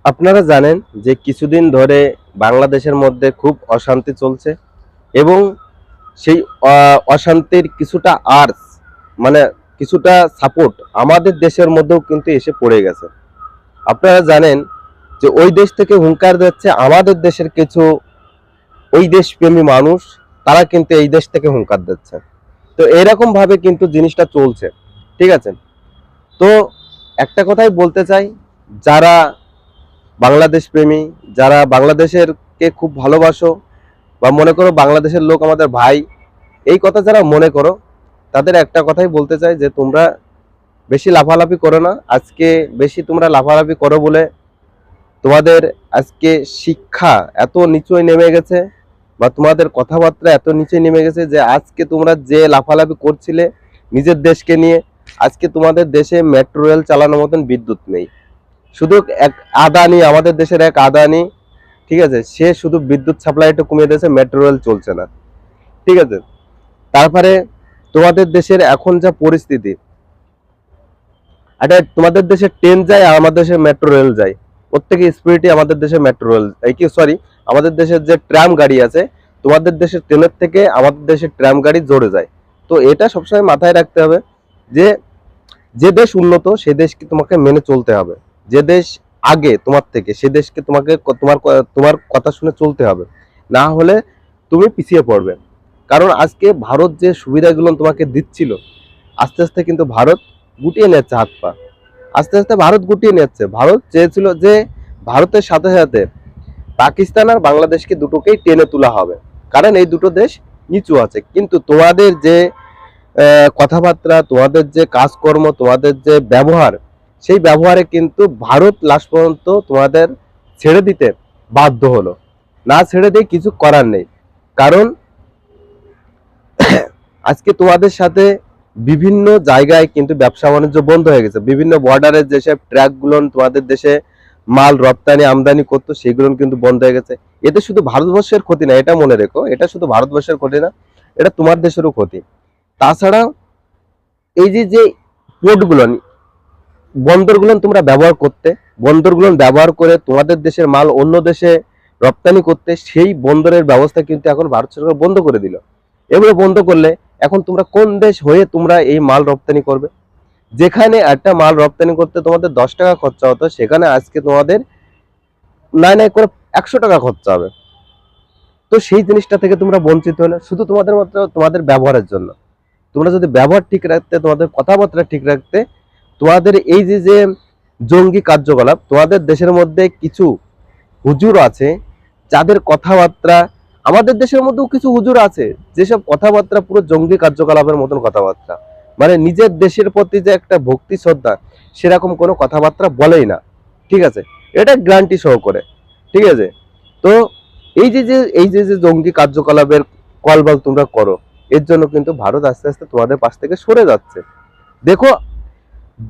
আপনারা জানেন যে কিছুদিন ধরে বাংলাদেশের মধ্যে খুব অশান্তি চলছে এবং সেই অশান্তির কিছুটা আর্স মানে কিছুটা সাপোর্ট আমাদের দেশের মধ্যেও কিন্তু এসে পড়ে গেছে। আপনারা জানেন যে ওই দেশ থেকে হুঙ্কার দিচ্ছে আমাদের দেশের কিছু ওই দেশপ্রেমী মানুষ, তারা কিন্তু এই দেশ থেকে হুঙ্কার দিচ্ছে। তো এরকম ভাবে কিন্তু জিনিসটা চলছে, ঠিক আছে? তো একটা কথাই বলতে চাই, যারা বাংলাদেশ প্রেমী, যারা বাংলাদেশের কে খুব ভালোবাসো বা মনে করো বাংলাদেশের লোক আমাদের ভাই, এই কথা যারা মনে করো তাদের একটা কথাই বলতে চাই যে তোমরা বেশি লাফালাফি করো না। আজকে বেশি তোমরা লাফালাফি করো বলে তোমাদের আজকে শিক্ষা এত নিচুয় নেমে গেছে বা তোমাদের কথাবার্তা এত নিচে নেমে গেছে যে আজকে তোমরা যে লাফালাফি করছিলে নিজের দেশকে নিয়ে, আজকে তোমাদের দেশে মেট্রো রেল চালানোর মতন বিদ্যুৎ নেই। শুধু এক আদানি, আমাদের দেশের এক আদানি, ঠিক আছে, সে শুধু বিদ্যুৎ সাপ্লাইটা কমিয়ে দিয়েছে, মেট্রো রেল চলছে না, ঠিক আছে? তারপরে তোমাদের দেশের এখন যা পরিস্থিতি, আরে তোমাদের দেশে ট্রেন যায় আর আমাদের দেশে মেট্রো রেল যায়, প্রত্যেকে স্পিডই আমাদের দেশে মেট্রো রেল, এই কি সরি, আমাদের দেশের যে ট্রাম গাড়ি আছে, তোমাদের দেশের ট্রেনের থেকে আমাদের দেশের ট্রাম গাড়ি জোরে যায়। তো এটা সবসময় মাথায় রাখতে হবে যে যে দেশ উন্নত সে দেশকে তোমাকে মেনে চলতে হবে, যে দেশ আগে তোমার থেকে সে দেশকে তোমাকে তোমার কথা শুনে চলতে হবে, না হলে তুমি পিছিয়ে পড়বে। কারণ আজকে ভারত যে সুবিধাগুলো তোমাকে দিচ্ছিল, আস্তে আস্তে কিন্তু ভারত গুটিয়ে নিচ্ছে হাত পা, আস্তে আস্তে ভারত গুটিয়ে নিচ্ছে। ভারত চেয়েছিল যে ভারতের সাথে সাথে পাকিস্তান আর বাংলাদেশকে দুটোকেই টেনে তোলা হবে, কারণ এই দুটো দেশ নিচু আছে। কিন্তু তোমাদের যে কথাবার্তা, তোমাদের যে কাজকর্ম, তোমাদের যে ব্যবহার, সেই ব্যবহারে কিন্তু ভারত লাস্ট পর্যন্ত তোমাদের ছেড়ে দিতে বাধ্য হলো। না ছেড়ে দিয়ে কিছু করার নেই, কারণ আজকে তোমাদের সাথে বিভিন্ন জায়গায় কিন্তু ব্যবসা বাণিজ্য বন্ধ হয়ে গেছে। বিভিন্ন বর্ডারের যেসব ট্র্যাকগুলো তোমাদের দেশে মাল রপ্তানি আমদানি করতো, সেগুলো কিন্তু বন্ধ হয়ে গেছে। এতে শুধু ভারতবর্ষের ক্ষতি না, এটা মনে রেখো, এটা শুধু ভারতবর্ষের ক্ষতি না, এটা তোমার দেশেরও ক্ষতি। তাছাড়া এই যে যে পোর্টগুলো, বন্দরগুলো তোমরা ব্যবহার করতে, বন্দরগুলো ব্যবহার করে তোমাদের দেশের মাল অন্য দেশে রপ্তানি করতে, সেই বন্দরের ব্যবস্থা কিন্তু এখন ভারত সরকার বন্ধ করে দিল। এগুলো বন্ধ করলে এখন তোমরা কোন দেশ হয়ে তোমরা এই মাল রপ্তানি করবে? যেখানে একটা মাল রপ্তানি করতে তোমাদের 10 টাকা খরচা হতো, সেখানে আজকে তোমাদের নাই নাই করে 100 টাকা খরচা হবে। তো সেই জিনিসটা থেকে তোমরা বঞ্চিত হলে শুধু তোমাদের মাত্র তোমাদের ব্যবহারের জন্য। তোমরা যদি ব্যবহার ঠিক রাখতে, তোমাদের কথাবার্তা ঠিক রাখতে, তোমাদের এই যে যে জঙ্গি কার্যকলাপ, তোমাদের দেশের মধ্যে কিছু হুজুর আছে যাদের কথাবার্তা, আমাদের দেশের মধ্যেও কিছু হুজুর আছে যেসব কথাবার্তা পুরো জঙ্গি কার্যকলাপের মতন কথাবার্তা, মানে নিজের দেশের প্রতি যে একটা ভক্তি শ্রদ্ধা, সেরকম কোনো কথাবার্তা বলেই না, ঠিক আছে? এটা গ্যারান্টি সহ করে, ঠিক আছে? তো এই যে জঙ্গি কার্যকলাপের কলবল তোমরা করো, এর জন্য কিন্তু ভারত আস্তে আস্তে তোমাদের পাশ থেকে সরে যাচ্ছে। দেখো,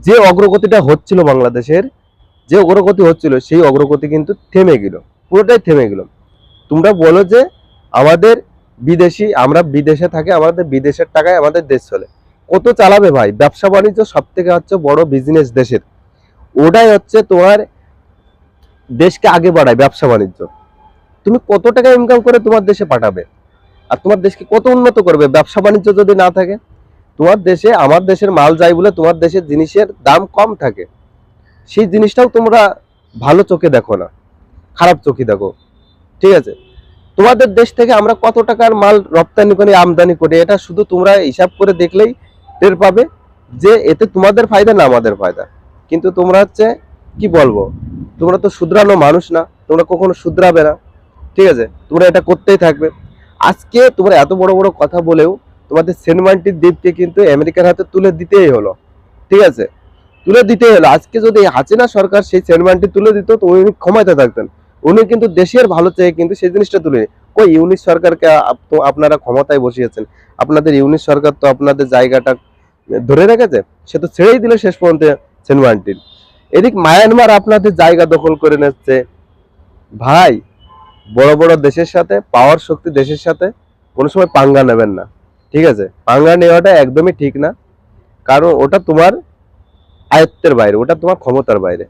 যে অগ্রগতিটা হচ্ছিল বাংলাদেশের, যে অগ্রগতি হচ্ছিল, সেই অগ্রগতি কিন্তু থেমে গেল, পুরোটাই থেমে গেল। তোমরা বলো যে আমাদের বিদেশি, আমরা বিদেশে থাকি, আমাদের বিদেশের টাকায় আমাদের দেশ চলে। কত চালাবে ভাই? ব্যবসা বাণিজ্য সব থেকে হচ্ছে বড় বিজনেস দেশের, ওটাই হচ্ছে তোমার দেশকে আগে বাড়ায় ব্যবসা বাণিজ্য। তুমি কত টাকা ইনকাম করে তোমার দেশে পাঠাবে আর তোমার দেশকে কত উন্নত করবে ব্যবসা বাণিজ্য যদি না থাকে? তোমার দেশে আমার দেশের মাল যায় বলে তোমার দেশের জিনিসের দাম কম থাকে, সেই জিনিসটাও তোমরা ভালো চোখে দেখো না, খারাপ চোখে দেখো, ঠিক আছে? তোমাদের দেশ থেকে আমরা কত টাকার মাল রপ্তানি করি, আমদানি করি, এটা শুধু তোমরা হিসাব করে দেখলেই টের পাবে যে এতে তোমাদের ফায়দা না আমাদের ফায়দা। কিন্তু তোমরা হচ্ছে কি বলবো, তোমরা তো শুধরানো মানুষ না, তোমরা কখনো শুধরাবে না, ঠিক আছে? তোমরা এটা করতেই থাকবে। আজকে তোমরা এত বড় বড় কথা বলেও তোমাদের সেন্ট মার্টিন দ্বীপকে কিন্তু আমেরিকার হাতে তুলে দিতেই হলো, ঠিক আছে? তুলে দিতেই হলো। আজকে যদি হাসিনা সরকার সেই সেন্ট মার্টিন তুলে দিত তো উনি ক্ষমতায় থাকতেন, উনি কিন্তু দেশের ভালো চেয়ে কিন্তু সেই জিনিসটা তুলে কই ইউনিট সরকারকে তো আপনারা ক্ষমতায় বসিয়েছেন, আপনাদের ইউনিট সরকার তো আপনাদের জায়গাটা ধরে রেখেছে, সে তো ছেড়েই দিল শেষ পর্যন্ত সেন্ট মার্টিন। এদিক মায়ানমার আপনাদের জায়গা দখল করে নিচ্ছে। ভাই, বড় বড় দেশের সাথে, পাওয়ার শক্তি দেশের সাথে কোনো সময় পাঙ্গা নেবেন না, ঠিক আছে? পাঙ্গা নেওয়াটা একদমই ঠিক না, কারণ ওটা তোমার আয়ত্তের বাইরে, ওটা তোমার ক্ষমতার বাইরে।